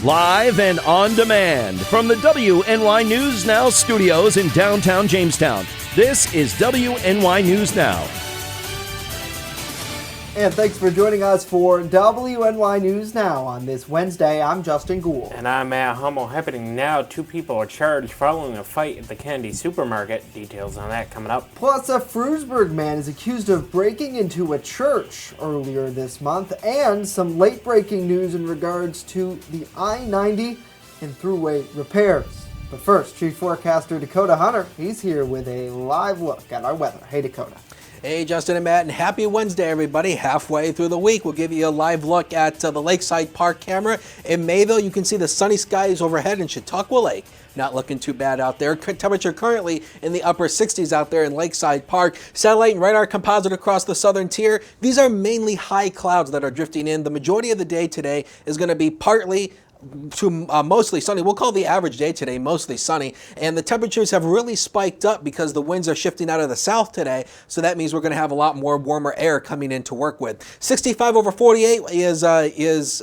Live and on demand from the WNY News Now studios in downtown Jamestown. This is WNY News Now. And thanks for joining us for WNY News Now on this Wednesday. I'm Justin Gould. And I'm Matt Hummel. Happening now, 2 people are charged following a fight at the Kennedy supermarket. Details on that coming up. Plus, a Frewsburg man is accused of breaking into a church earlier this month, and some late-breaking news in regards to the I-90 and thruway repairs. But first, Chief Forecaster Dakota Hunter, he's here with a live look at our weather. Hey, Dakota. Hey, Justin and Matt, and happy Wednesday, everybody. Halfway through the week, we'll give you a live look at the Lakeside Park camera. In Mayville, you can see the sunny skies overhead in Chautauqua Lake. Not looking too bad out there. Temperature currently in the upper 60s out there in Lakeside Park. Satellite and radar composite across the southern tier. These are mainly high clouds that are drifting in. The majority of the day today is going to be partly to mostly sunny. We'll call the average day today mostly sunny, and the temperatures have really spiked up because the winds are shifting out of the south today, so that means we're going to have a lot more warmer air coming in to work with. 65 over 48 is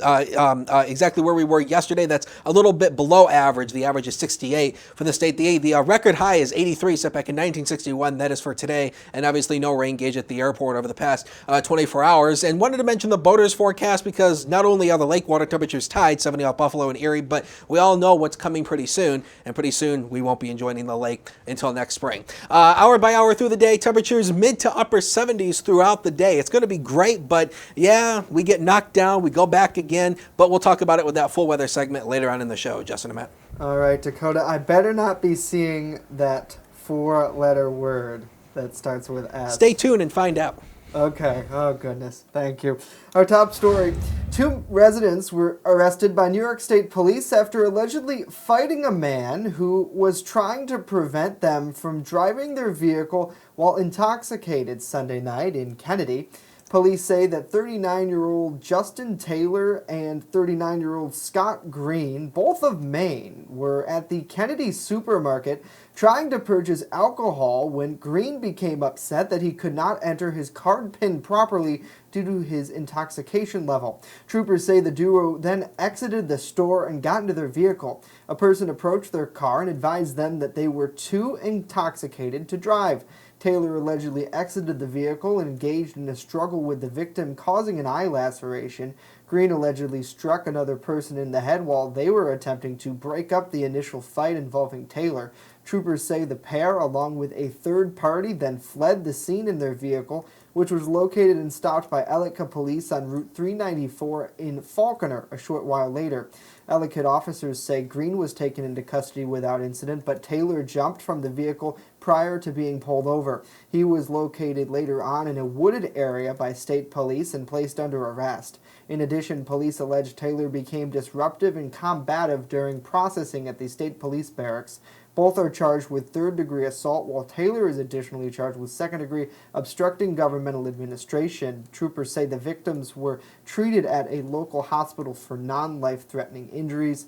exactly where we were yesterday. That's a little bit below average. The average is 68 for the state. The record high is 83 set back in 1961. That is for today, and obviously no rain gauge at the airport over the past 24 hours. And wanted to mention the boaters forecast because not only are the lake water temperatures tied 70 off Buffalo and Erie, but we all know what's coming pretty soon, and pretty soon we won't be enjoying the lake until next spring. Hour by hour through the day, temperatures mid to upper 70s throughout the day. It's going to be great, but yeah, we get knocked down, we go back again, but we'll talk about it with that full weather segment later on in the show. Justin and Matt. All right, Dakota, I better not be seeing that 4-letter word that starts with S. Stay tuned and find out. Okay. Oh, goodness. Thank you. Our top story. 2 residents were arrested by New York State police after allegedly fighting a man who was trying to prevent them from driving their vehicle while intoxicated Sunday night in Kennedy. Police say that 39-year-old Justin Taylor and 39-year-old Scott Green, both of Maine, were at the Kennedy supermarket trying to purchase alcohol when Green became upset that he could not enter his card PIN properly due to his intoxication level. Troopers say the duo then exited the store and got into their vehicle. A person approached their car and advised them that they were too intoxicated to drive. Taylor allegedly exited the vehicle and engaged in a struggle with the victim, causing an eye laceration. Green allegedly struck another person in the head while they were attempting to break up the initial fight involving Taylor. Troopers say the pair, along with a third party, then fled the scene in their vehicle, which was located and stopped by Ellicott police on Route 394 in Falconer a short while later. Ellicott officers say Green was taken into custody without incident, but Taylor jumped from the vehicle prior to being pulled over. He was located later on in a wooded area by state police and placed under arrest. In addition, police allege Taylor became disruptive and combative during processing at the state police barracks. Both are charged with third-degree assault, while Taylor is additionally charged with second-degree obstructing governmental administration. Troopers say the victims were treated at a local hospital for non-life-threatening injuries.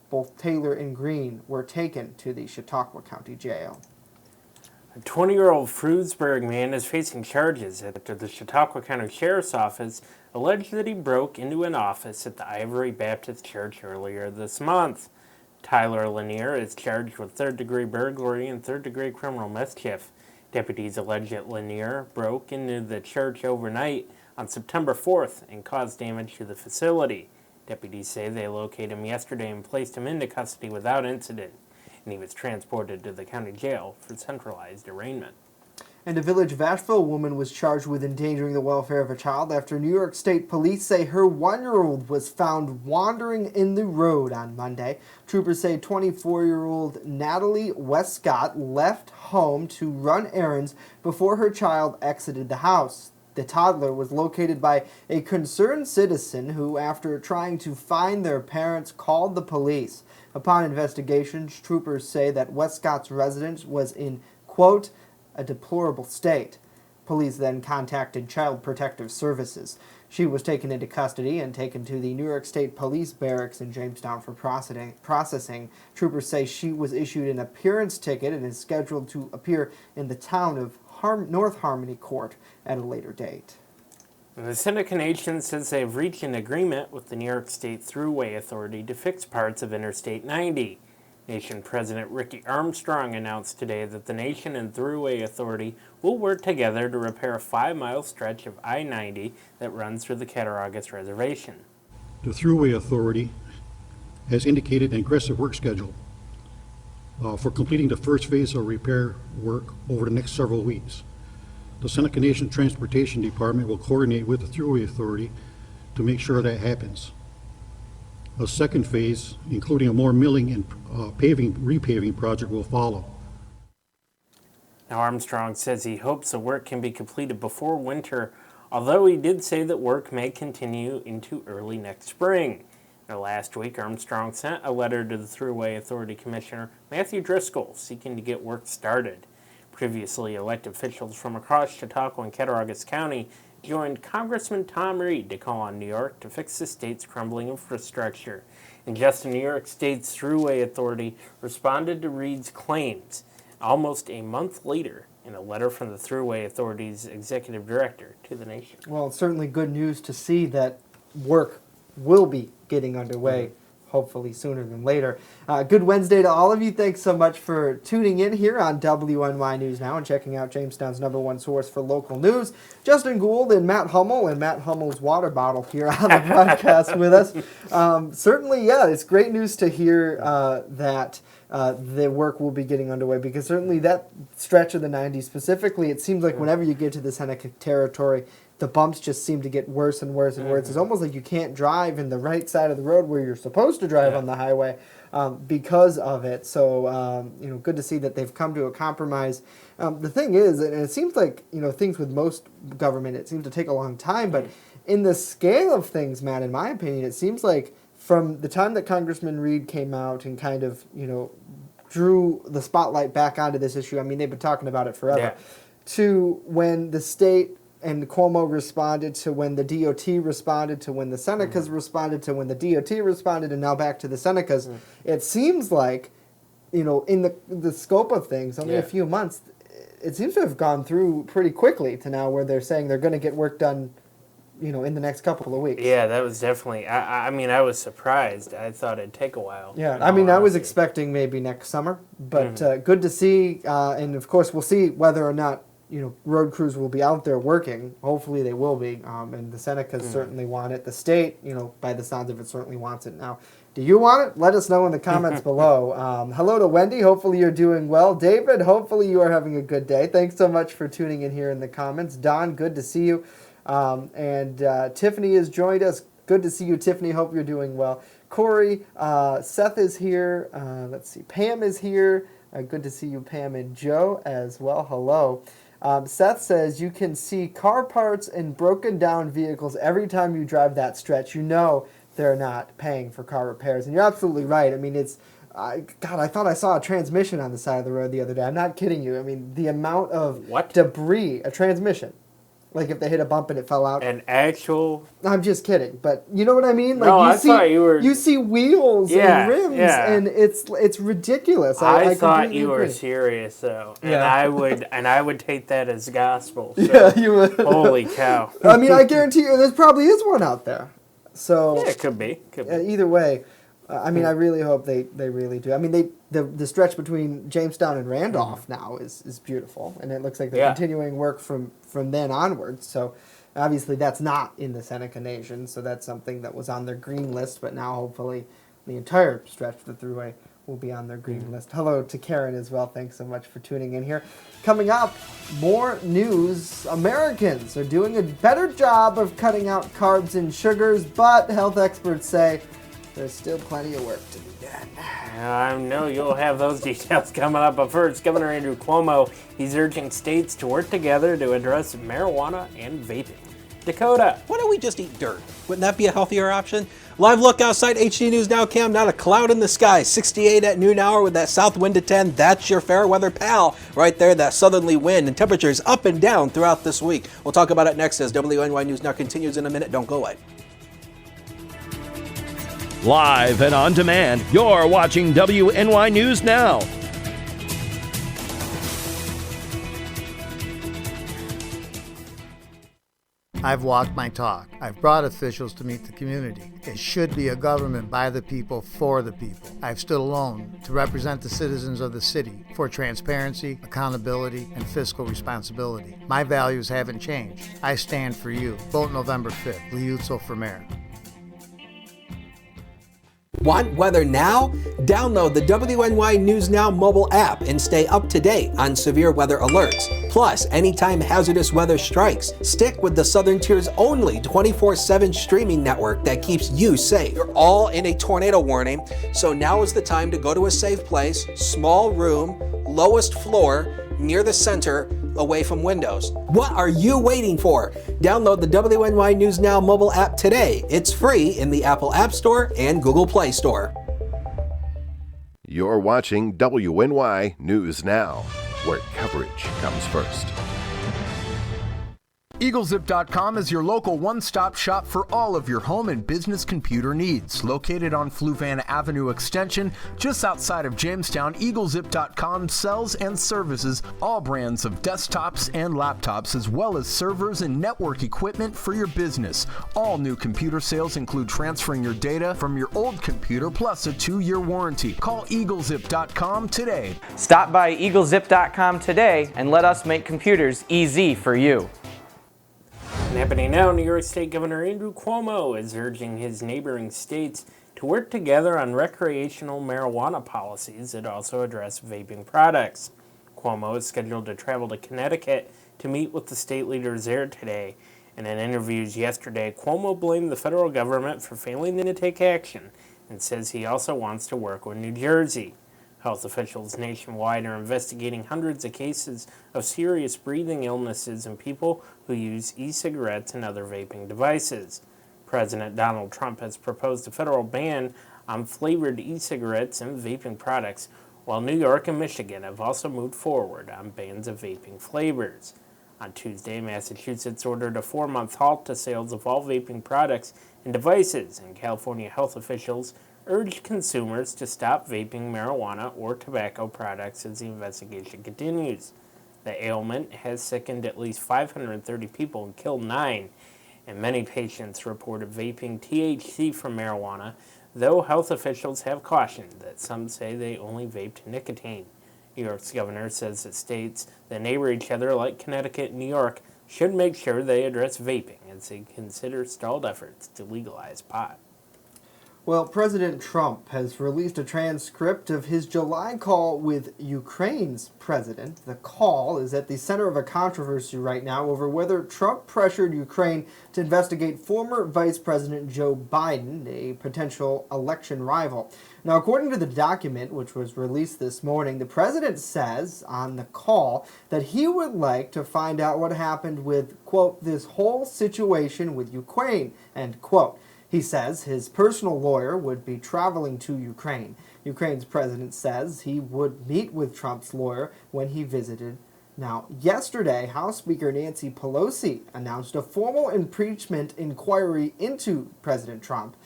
Both Taylor and Green were taken to the Chautauqua County Jail. A 20-year-old Frewsburg man is facing charges after the Chautauqua County Sheriff's Office alleged that he broke into an office at the Ivory Baptist Church earlier this month. Tyler Lanier is charged with third-degree burglary and third-degree criminal mischief. Deputies allege that Lanier broke into the church overnight on September 4th and caused damage to the facility. Deputies say they located him yesterday and placed him into custody without incident, and he was transported to the county jail for centralized arraignment. And a Village of Asheville woman was charged with endangering the welfare of a child after New York State police say her 1-year-old was found wandering in the road on Monday. Troopers say 24-year-old Natalie Westcott left home to run errands before her child exited the house. The toddler was located by a concerned citizen who, after trying to find their parents, called the police. Upon investigations, troopers say that Westcott's residence was in, quote, a deplorable state. Police then contacted Child Protective Services. She was taken into custody and taken to the New York State Police Barracks in Jamestown for processing. Troopers say she was issued an appearance ticket and is scheduled to appear in the town of North Harmony Court at a later date. The Seneca Nation says they've reached an agreement with the New York State Thruway Authority to fix parts of Interstate 90. Nation President Ricky Armstrong announced today that the Nation and Thruway Authority will work together to repair a 5-mile stretch of I-90 that runs through the Cattaraugus Reservation. The Thruway Authority has indicated an aggressive work schedule for completing the first phase of repair work over the next several weeks. The Seneca Nation Transportation Department will coordinate with the Thruway Authority to make sure that happens. A second phase, including a more milling and repaving project, will follow. Now, Armstrong says he hopes the work can be completed before winter, although he did say that work may continue into early next spring. Now, last week, Armstrong sent a letter to the Thruway Authority Commissioner Matthew Driscoll seeking to get work started. Previously elected officials from across Chautauqua and Cattaraugus County joined Congressman Tom Reed to call on New York to fix the state's crumbling infrastructure. And just the New York State's Thruway Authority responded to Reed's claims almost a month later in a letter from the Thruway Authority's executive director to the nation. Well, it's certainly good news to see that work will be getting underway, hopefully sooner than later. Good Wednesday to all of you. Thanks so much for tuning in here on WNY News Now and checking out Jamestown's #1 source for local news. Justin Gould and Matt Hummel and Matt Hummel's water bottle here on the broadcast with us. Certainly, yeah, it's great news to hear that the work will be getting underway, because certainly that stretch of the 90s specifically, it seems like whenever you get to the Seneca territory, the bumps just seem to get worse and worse and worse. It's almost like you can't drive in the right side of the road where you're supposed to drive on the highway because of it. So, good to see that they've come to a compromise. The thing is, and it seems like, things with most government, it seems to take a long time, but in the scale of things, Matt, in my opinion, it seems like from the time that Congressman Reed came out and kind of, drew the spotlight back onto this issue, I mean, they've been talking about it forever, to when the state and Cuomo responded, to when the DOT responded, to when the Senecas responded, to when the DOT responded, and now back to the Senecas. It seems like, in the scope of things, only a few months, it seems to have gone through pretty quickly to now where they're saying they're going to get work done, in the next couple of weeks. Yeah, that was definitely, I was surprised. I thought it'd take a while. Yeah, I was expecting maybe next summer, but good to see, and of course we'll see whether or not road crews will be out there working. Hopefully they will be, and the Senecas certainly want it. The state, by the sounds of it, certainly wants it now. Do you want it? Let us know in the comments below. Hello to Wendy. Hopefully you're doing well. David, hopefully you are having a good day. Thanks so much for tuning in here in the comments. Don, good to see you. And Tiffany has joined us. Good to see you, Tiffany. Hope you're doing well. Corey, Seth is here. Let's see. Pam is here. Good to see you, Pam, and Joe as well. Hello. Seth says you can see car parts and broken down vehicles every time you drive that stretch. They're not paying for car repairs. And you're absolutely right. I mean, I thought I saw a transmission on the side of the road the other day. I'm not kidding you. I mean, the amount of debris, a transmission. Like if they hit a bump and it fell out. An actual... I'm just kidding, but you know what I mean? Like no, I thought you were... You see wheels and rims, and it's ridiculous. I thought you were serious, though, and I would take that as gospel. So. Yeah, you would. Holy cow! I mean, I guarantee you, there probably is one out there. So yeah, it could be. Either way, I mean, I really hope they really do. I mean, the stretch between Jamestown and Randolph now is beautiful, and it looks like they're continuing work from then onwards. So obviously that's not in the Seneca Nation, so that's something that was on their green list, but now hopefully the entire stretch of the Thruway will be on their green list. Hello to Karen as well. Thanks so much for tuning in here. Coming up, more news. Americans are doing a better job of cutting out carbs and sugars, but health experts say there's still plenty of work to be done. I know you'll have those details coming up, but first, Governor Andrew Cuomo, he's urging states to work together to address marijuana and vaping. Dakota. Why don't we just eat dirt? Wouldn't that be a healthier option? Live look outside HD News Now Cam, not a cloud in the sky. 68 at noon hour with that south wind to 10. That's your fair weather pal right there, that southerly wind, and temperatures up and down throughout this week. We'll talk about it next as WNY News Now continues in a minute. Don't go away. Live and on demand, you're watching WNY News Now. I've walked my talk. I've brought officials to meet the community. It should be a government by the people, for the people. I've stood alone to represent the citizens of the city for transparency, accountability, and fiscal responsibility. My values haven't changed. I stand for you. Vote November 5th. Liuzzo for mayor. Want weather now? Download the WNY News Now mobile app and stay up to date on severe weather alerts. Plus, anytime hazardous weather strikes, stick with the Southern Tier's only 24/7 streaming network that keeps you safe. You're all in a tornado warning, so now is the time to go to a safe place, small room, lowest floor, near the center, away from windows. What are you waiting for? Download the WNY News Now mobile app today. It's free in the Apple App Store and Google Play Store. You're watching WNY News Now, where coverage comes first. EagleZip.com is your local one-stop shop for all of your home and business computer needs. Located on Fluvan Avenue Extension, just outside of Jamestown, EagleZip.com sells and services all brands of desktops and laptops, as well as servers and network equipment for your business. All new computer sales include transferring your data from your old computer, plus a 2-year warranty. Call EagleZip.com today. Stop by EagleZip.com today and let us make computers easy for you. And happening now, New York State Governor Andrew Cuomo is urging his neighboring states to work together on recreational marijuana policies that also address vaping products. Cuomo is scheduled to travel to Connecticut to meet with the state leaders there today. And in interviews yesterday, Cuomo blamed the federal government for failing to take action and says he also wants to work with New Jersey. Health officials nationwide are investigating hundreds of cases of serious breathing illnesses in people who use e-cigarettes and other vaping devices. President Donald Trump has proposed a federal ban on flavored e-cigarettes and vaping products, while New York and Michigan have also moved forward on bans of vaping flavors. On Tuesday, Massachusetts ordered a 4-month halt to sales of all vaping products and devices, and California health officials urged consumers to stop vaping marijuana or tobacco products as the investigation continues. The ailment has sickened at least 530 people and killed 9, and many patients reported vaping THC from marijuana, though health officials have cautioned that some say they only vaped nicotine. New York's governor says that states that neighbor each other like Connecticut and New York should make sure they address vaping as they consider stalled efforts to legalize pot. Well, President Trump has released a transcript of his July call with Ukraine's president. The call is at the center of a controversy right now over whether Trump pressured Ukraine to investigate former Vice President Joe Biden, a potential election rival. Now, according to the document, which was released this morning, the president says on the call that he would like to find out what happened with, quote, this whole situation with Ukraine, end quote. He says his personal lawyer would be traveling to Ukraine. Ukraine's president says he would meet with Trump's lawyer when he visited. Now, yesterday, House Speaker Nancy Pelosi announced a formal impeachment inquiry into President Trump.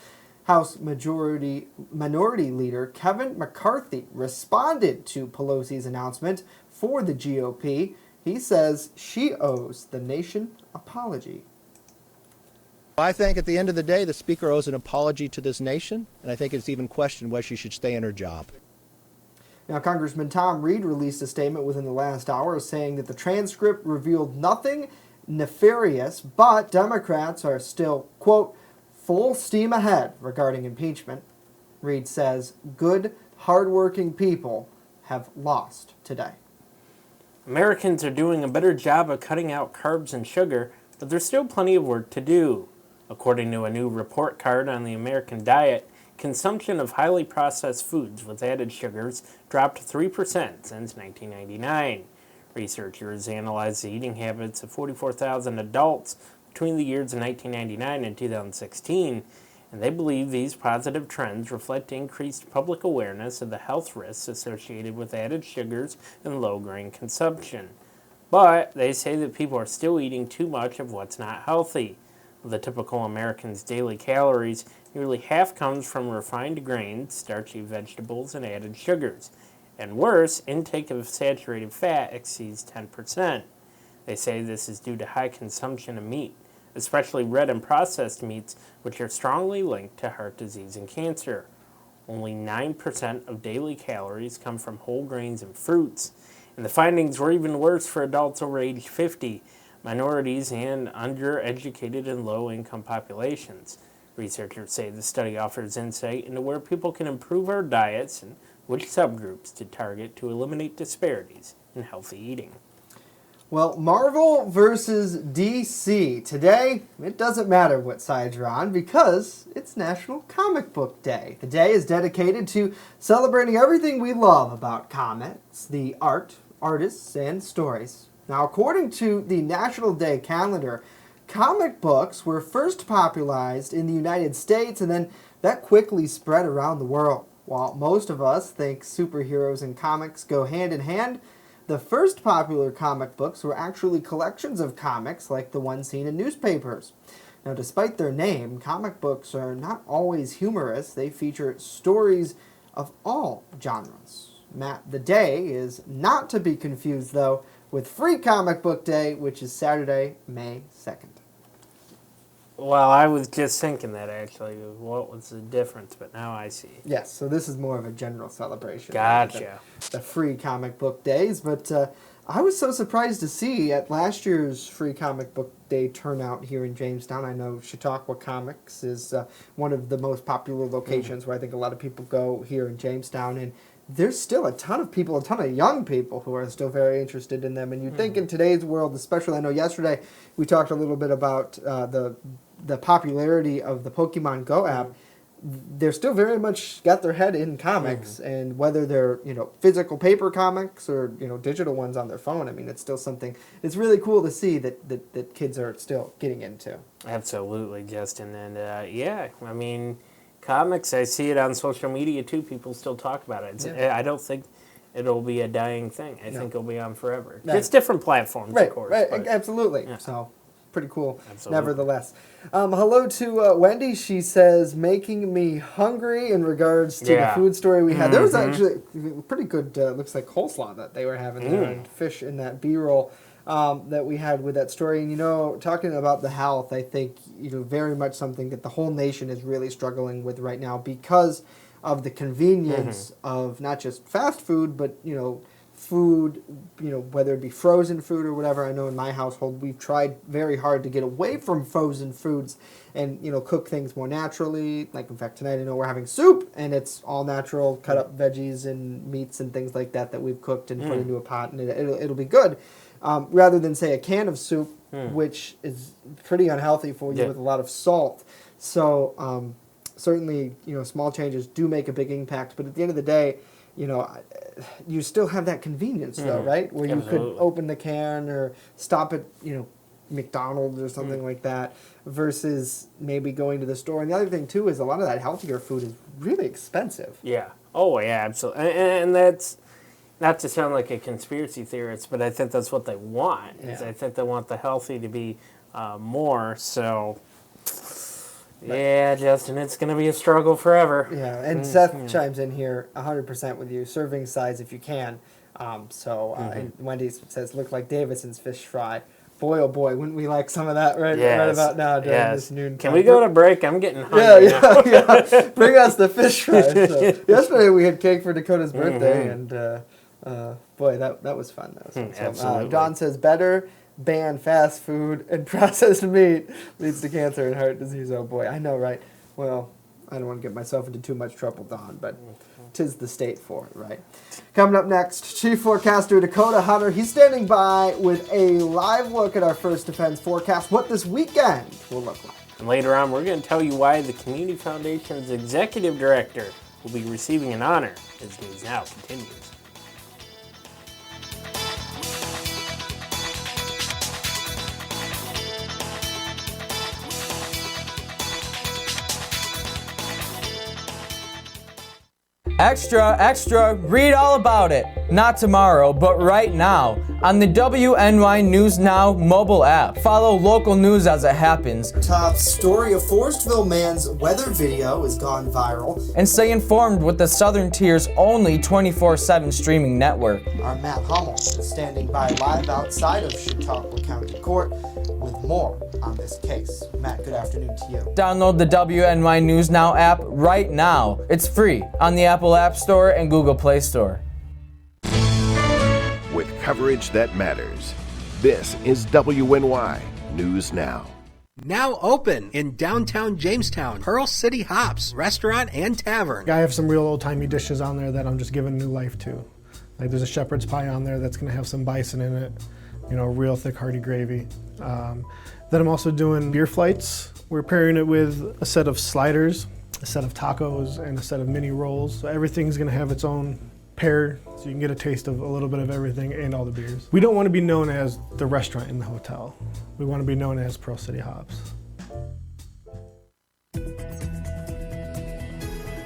House Minority Leader Kevin McCarthy responded to Pelosi's announcement for the GOP. He says she owes the nation an apology. I think at the end of the day, the Speaker owes an apology to this nation, and I think it's even questioned whether she should stay in her job. Now, Congressman Tom Reed released a statement within the last hour saying that the transcript revealed nothing nefarious, but Democrats are still, quote, full steam ahead regarding impeachment. Reed says good, hardworking people have lost today. Americans are doing a better job of cutting out carbs and sugar, but there's still plenty of work to do. According to a new report card on the American diet, consumption of highly processed foods with added sugars dropped 3% since 1999. Researchers analyzed the eating habits of 44,000 adults between the years of 1999 and 2016, and they believe these positive trends reflect increased public awareness of the health risks associated with added sugars and low-grain consumption. But they say that people are still eating too much of what's not healthy. Of the typical American's daily calories, nearly half comes from refined grains, starchy vegetables, and added sugars. And worse, intake of saturated fat exceeds 10%. They say this is due to high consumption of meat, especially red and processed meats, which are strongly linked to heart disease and cancer. Only 9% of daily calories come from whole grains and fruits. And the findings were even worse for adults over age 50, minorities, and undereducated and low-income populations. Researchers say the study offers insight into where people can improve our diets and which subgroups to target to eliminate disparities in healthy eating. Well, Marvel versus DC. Today, it doesn't matter what side you're on because it's National Comic Book Day. The day is dedicated to celebrating everything we love about comics, the art, artists, and stories. Now, according to the National Day calendar, comic books were first popularized in the United States, and then that quickly spread around the world. While most of us think superheroes and comics go hand in hand, the first popular comic books were actually collections of comics like the ones seen in newspapers. Now, despite their name, comic books are not always humorous. They feature stories of all genres. The day is not to be confused, though, with Free Comic Book Day, which is Saturday, May 2nd. Well, I was just thinking that, actually. What was the difference? But now I see. Yes, so this is more of a general celebration. Gotcha. The Free Comic Book Days, but I was so surprised to see at last year's Free Comic Book Day turnout here in Jamestown. I know Chautauqua Comics is one of the most popular locations where I think a lot of people go here in Jamestown, and there's still a ton of people, a ton of young people who are still very interested in them. And you'd think in today's world, especially, I know yesterday we talked a little bit about the popularity of the Pokemon Go app. They're still very much got their head in comics, and whether they're physical paper comics or digital ones on their phone, I mean, it's still something. It's really cool to see that kids are still getting into. Absolutely, Justin, and yeah, I mean, comics. I see it on social media too. People still talk about it. I don't think it'll be a dying thing. I think it'll be on forever. Just different platforms, of course. Right, absolutely. Yeah. So. Pretty cool, Absolutely. Nevertheless. Hello to Wendy. She says, making me hungry in regards to the food story we had. There was actually pretty good, looks like coleslaw that they were having there, and fish in that B-roll that we had with that story. And, talking about the health, I think, very much something that the whole nation is really struggling with right now because of the convenience of not just fast food, but, food, whether it be frozen food or whatever. I know in my household we've tried very hard to get away from frozen foods and, cook things more naturally. Like, in fact, tonight I know we're having soup, and it's all natural, cut up veggies and meats and things like that we've cooked and put into a pot, and it'll be good. Rather than, say, a can of soup, which is pretty unhealthy for you with a lot of salt. So, certainly, small changes do make a big impact, but at the end of the day, you still have that convenience, though, right? Where you could open the can or stop at, McDonald's or something like that, versus maybe going to the store. And the other thing, too, is a lot of that healthier food is really expensive. Yeah. Oh, yeah, absolutely. And that's not to sound like a conspiracy theorist, but I think that's what they want. Is I think they want the healthy to be more, so... Yeah, Justin, it's going to be a struggle forever. Yeah, and Seth chimes in here 100% with you. Serving size if you can. And Wendy says, look like Davidson's fish fry. Boy, oh boy, wouldn't we like some of that right about now during this noon time. Can we go to break? I'm getting hungry now. Yeah. Bring us the fish fry. So, yesterday we had cake for Dakota's birthday, and boy, that was fun. That was fun. So, Don says, better ban fast food and processed meat leads to cancer and heart disease. Oh boy, I know, right? Well, I don't want to get myself into too much trouble, Don, but 'tis the state for it, right? Coming up next, Chief Forecaster Dakota Hunter. He's standing by with a live look at our First Defense forecast, what this weekend will look like. And later on, we're going to tell you why the Community Foundation's executive director will be receiving an honor as News Now continues. Extra, extra, read all about it. Not tomorrow, but right now on the WNY News Now mobile app. Follow local news as it happens. Top story, a Forestville man's weather video has gone viral. And stay informed with the Southern Tier's only 24/7 streaming network. Our Matt Hummel is standing by live outside of Chautauqua County Court with more on this case. Matt, good afternoon to you. Download the WNY News Now app right now. It's free on the Apple App Store and Google Play Store. With coverage that matters, this is WNY News Now. Now open in downtown Jamestown, Pearl City Hops Restaurant and Tavern. I have some real old-timey dishes on there that I'm just giving new life to. Like there's a shepherd's pie on there that's going to have some bison in it, real thick hearty gravy. Then I'm also doing beer flights. We're pairing it with a set of sliders, a set of tacos, and a set of mini rolls. So everything's going to have its own pair, so you can get a taste of a little bit of everything and all the beers. We don't want to be known as the restaurant in the hotel. We want to be known as Pearl City Hops.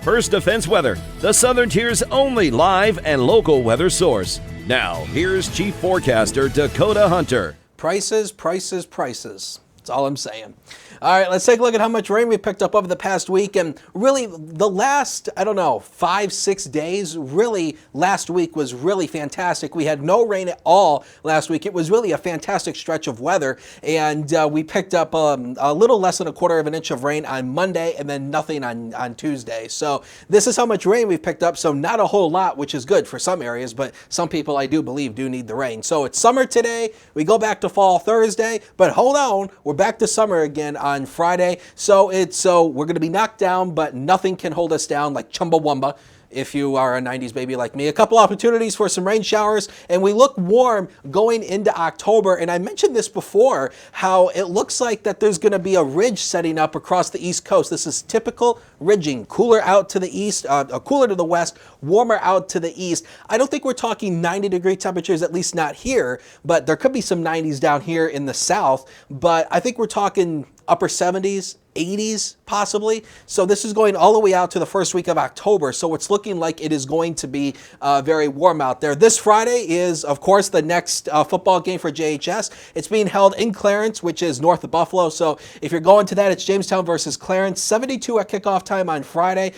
First Defense Weather, the Southern Tier's only live and local weather source. Now, here's Chief Forecaster Dakota Hunter. Prices, prices, prices. That's all I'm saying. All right, let's take a look at how much rain we picked up over the past week. And really, the last, 5-6 days, really, last week was really fantastic. We had no rain at all last week. It was really a fantastic stretch of weather. And we picked up a little less than 1/4 of an inch of rain on Monday and then nothing on Tuesday. So this is how much rain we've picked up. So not a whole lot, which is good for some areas, but some people, I do believe, do need the rain. So it's summer today. We go back to fall Thursday. But hold on, we're back to summer again on Friday. So we're going to be knocked down, but nothing can hold us down like Chumbawamba. If you are a 90s baby like me. A couple opportunities for some rain showers, and we look warm going into October. And I mentioned this before, how it looks like that there's going to be a ridge setting up across the East Coast. This is typical ridging. Cooler out to the east, cooler to the west, warmer out to the east. I don't think we're talking 90-degree temperatures, at least not here, but there could be some 90s down here in the south. But I think we're talking upper 70s, 80s possibly. So this is going all the way out to the first week of October. So it's looking like it is going to be very warm out there. This Friday is, of course, the next football game for JHS. It's being held in Clarence, which is north of Buffalo. So if you're going to that, it's Jamestown versus Clarence. 72 at kickoff time on Friday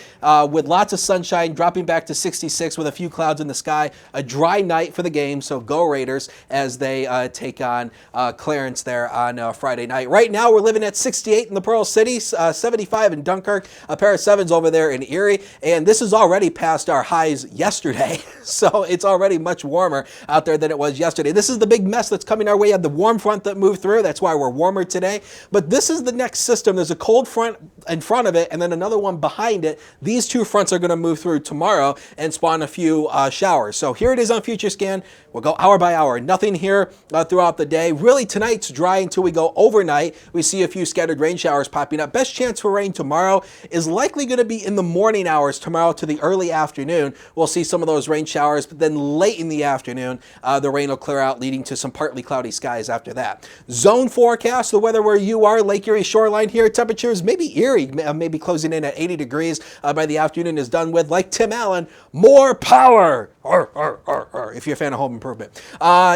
with lots of sunshine, dropping back to 66 with a few clouds in the sky. A dry night for the game. So go Raiders as they take on Clarence there on Friday night. Right now, we're living at 68 in the Pearl City. 75 in Dunkirk, a pair of 7s over there in Erie, and this is already past our highs yesterday, so it's already much warmer out there than it was yesterday. This is the big mess that's coming our way. You have the warm front that moved through, that's why we're warmer today, but this is the next system. There's a cold front in front of it and then another one behind it. These two fronts are going to move through tomorrow and spawn a few showers. So here it is on Future Scan. We'll go hour by hour. Nothing here throughout the day. Really, tonight's dry until we go overnight. We see a few scattered rain showers popping up. Best chance for rain tomorrow is likely going to be in the morning hours tomorrow to the early afternoon. We'll see some of those rain showers, but then late in the afternoon, the rain will clear out, leading to some partly cloudy skies after that. Zone forecast, the weather where you are, Lake Erie shoreline here. Temperatures maybe Erie, maybe closing in at 80 degrees by the afternoon is done with. Like Tim Allen, more power. If you're a fan of Home Improvement.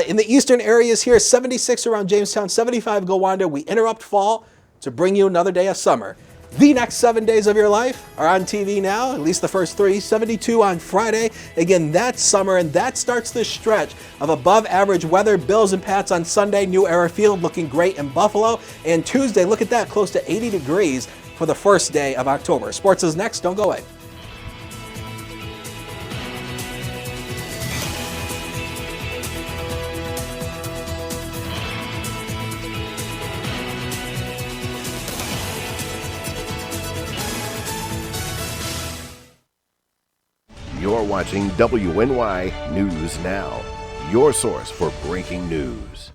In the eastern areas here, 76 around Jamestown, 75 Gowanda. We interrupt fall to bring you another day of summer. The next 7 days of your life are on TV now, at least the first 3, 72 on Friday. Again, that's summer, and that starts the stretch of above average weather. Bills and Pats on Sunday, New Era Field looking great in Buffalo. And Tuesday, look at that, close to 80 degrees for the first day of October. Sports is next, don't go away. You're watching WNY News Now, your source for breaking news.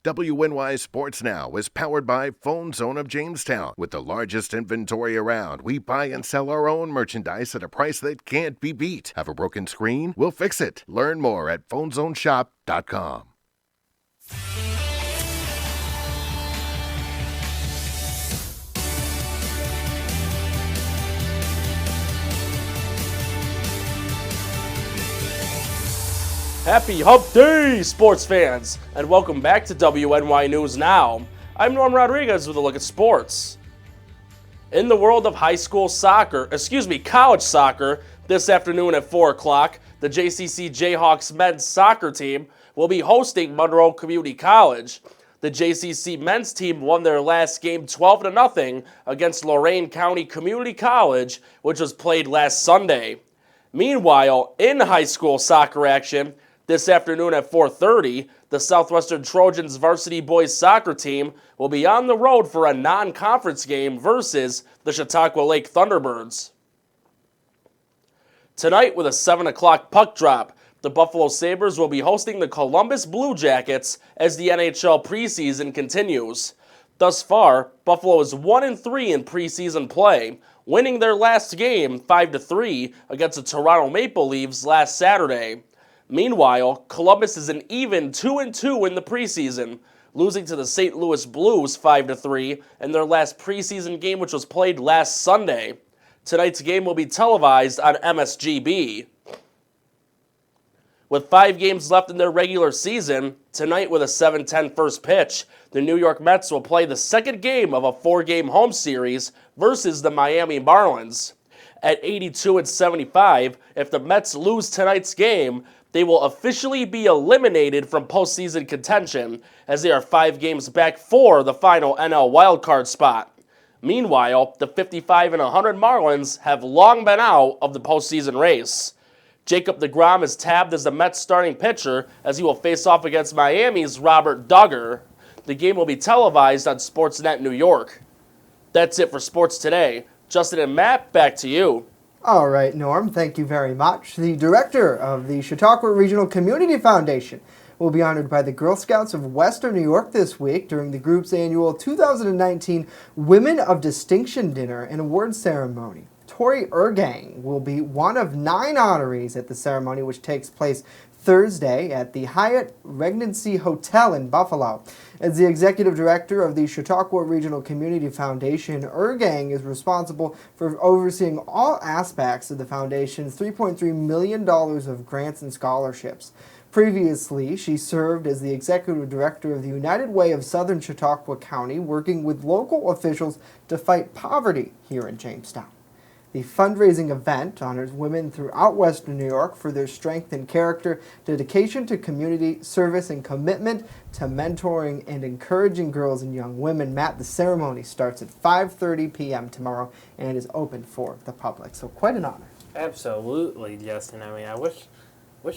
WNY Sports Now is powered by Phone Zone of Jamestown. With the largest inventory around, we buy and sell our own merchandise at a price that can't be beat. Have a broken screen? We'll fix it. Learn more at phonezoneshop.com. Happy Hump Day, sports fans, and welcome back to WNY News Now. I'm Norm Rodriguez with a look at sports. In the world of college soccer, this afternoon at 4 o'clock, the JCC Jayhawks men's soccer team will be hosting Monroe Community College. The JCC men's team won their last game 12-0 against Lorain County Community College, which was played last Sunday. Meanwhile, in high school soccer action, this afternoon at 4:30, the Southwestern Trojans varsity boys soccer team will be on the road for a non-conference game versus the Chautauqua Lake Thunderbirds. Tonight, with a 7 o'clock puck drop, the Buffalo Sabres will be hosting the Columbus Blue Jackets as the NHL preseason continues. Thus far, Buffalo is 1-3 in preseason play, winning their last game 5-3 against the Toronto Maple Leafs last Saturday. Meanwhile, Columbus is an even 2-2 in the preseason, losing to the St. Louis Blues 5-3 in their last preseason game, which was played last Sunday. Tonight's game will be televised on MSGB. With 5 games left in their regular season, tonight with a 7:10 first pitch, the New York Mets will play the second game of a 4-game home series versus the Miami Marlins. At 82-75, if the Mets lose tonight's game, they will officially be eliminated from postseason contention, as they are 5 games back for the final NL wildcard spot. Meanwhile, the 55-100 Marlins have long been out of the postseason race. Jacob deGrom is tabbed as the Mets starting pitcher as he will face off against Miami's Robert Duggar. The game will be televised on Sportsnet New York. That's it for sports today. Justin and Matt, back to you. All right, Norm, thank you very much. The director of the Chautauqua Regional Community Foundation will be honored by the Girl Scouts of Western New York this week during the group's annual 2019 Women of Distinction Dinner and Awards Ceremony. Tori Ergang will be one of 9 honorees at the ceremony, which takes place Thursday at the Hyatt Regency Hotel in Buffalo. As the executive director of the Chautauqua Regional Community Foundation, Ergang is responsible for overseeing all aspects of the foundation's $3.3 million of grants and scholarships. Previously, she served as the executive director of the United Way of Southern Chautauqua County, working with local officials to fight poverty here in Jamestown. The fundraising event honors women throughout Western New York for their strength and character, dedication to community service, and commitment to mentoring and encouraging girls and young women. Matt, the ceremony starts at 5:30 p.m. tomorrow and is open for the public. So quite an honor. Absolutely, Justin. I mean, I wish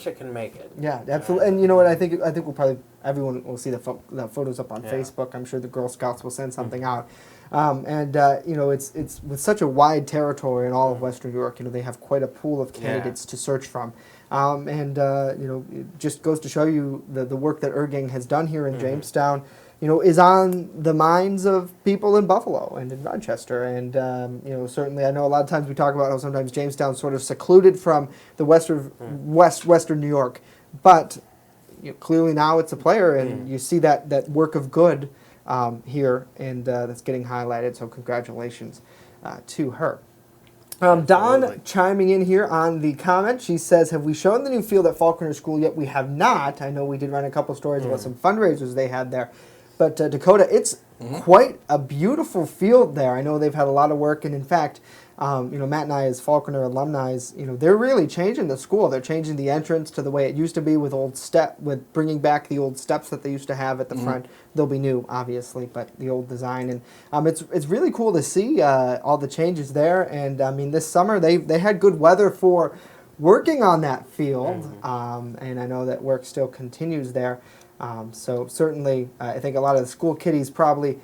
I could make it. Yeah, absolutely. And you know what? I think we'll probably everyone will see the photos up on Facebook. I'm sure the Girl Scouts will send something out. You know, it's with such a wide territory in all of Western New York. You know, they have quite a pool of candidates to search from. You know, it just goes to show you the work that Ergang has done here in Jamestown, you know, is on the minds of people in Buffalo and in Rochester. And, you know, certainly I know a lot of times we talk about how sometimes Jamestown's sort of secluded from the Western New York. But you know, clearly now it's a player, and you see that work of good here, and that's getting highlighted. So congratulations to her. Dawn chiming in here on the comment. She says, have we shown the new field at Faulkner School yet? We have not. I know we did run a couple stories about some fundraisers they had there. But Dakota, it's quite a beautiful field there. I know they've had a lot of work, and in fact, you know, Matt and I as Faulkner alumni, you know, they're really changing the school. They're changing the entrance to the way it used to be with with bringing back the old steps that they used to have at the front. They'll be new, obviously, but the old design. And it's really cool to see all the changes there. And I mean, this summer they had good weather for working on that field, and I know that work still continues there. So certainly, I think a lot of the school kiddies probably,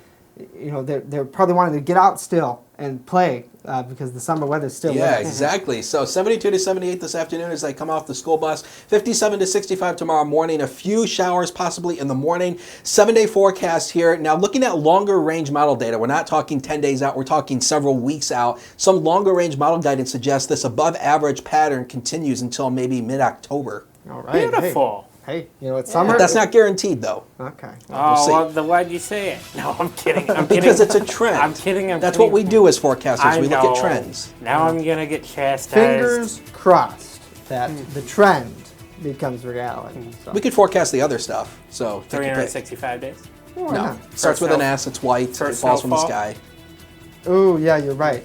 you know, they're probably wanting to get out still and play because the summer weather's still Yeah, exactly. So 72 to 78 this afternoon as they come off the school bus. 57 to 65 tomorrow morning. A few showers possibly in the morning. 7-day forecast here. Now looking at longer range model data, we're not talking 10 days out, we're talking several weeks out. Some longer range model guidance suggests this above average pattern continues until maybe mid-October. All right. Beautiful. Hey, you know, it's summer. That's not guaranteed, though. Okay. Well, then why'd you say it? No, I'm kidding. Because it's a trend. I'm kidding. That's what we do as forecasters. We look at trends. Now I'm going to get chastised. Fingers crossed that the trend becomes reality. So. We could forecast the other stuff. So 365 days? No. Starts with an S, it's white, it falls from the sky. Oh, yeah, you're right.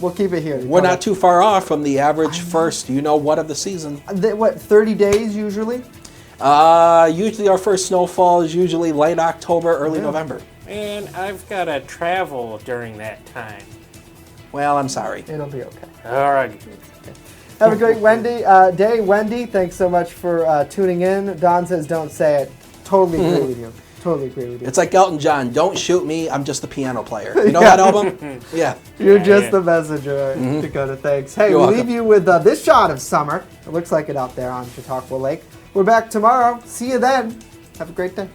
We'll keep it here. We're not too far off from the average first, you know what, of the season. What, 30 days usually? Usually our first snowfall is usually late October, early November. And I've got to travel during that time. Well, I'm sorry. It'll be okay. All right. Have a great day, Wendy. Thanks so much for tuning in. Don says don't say it. Totally agree with you. Totally agree with you. It's like Elton John, don't shoot me, I'm just the piano player. You know that album? Yeah. You're just the messenger, Dakota. Thanks. Hey, we'll leave you with this shot of summer. It looks like it out there on Chautauqua Lake. We're back tomorrow. See you then. Have a great day.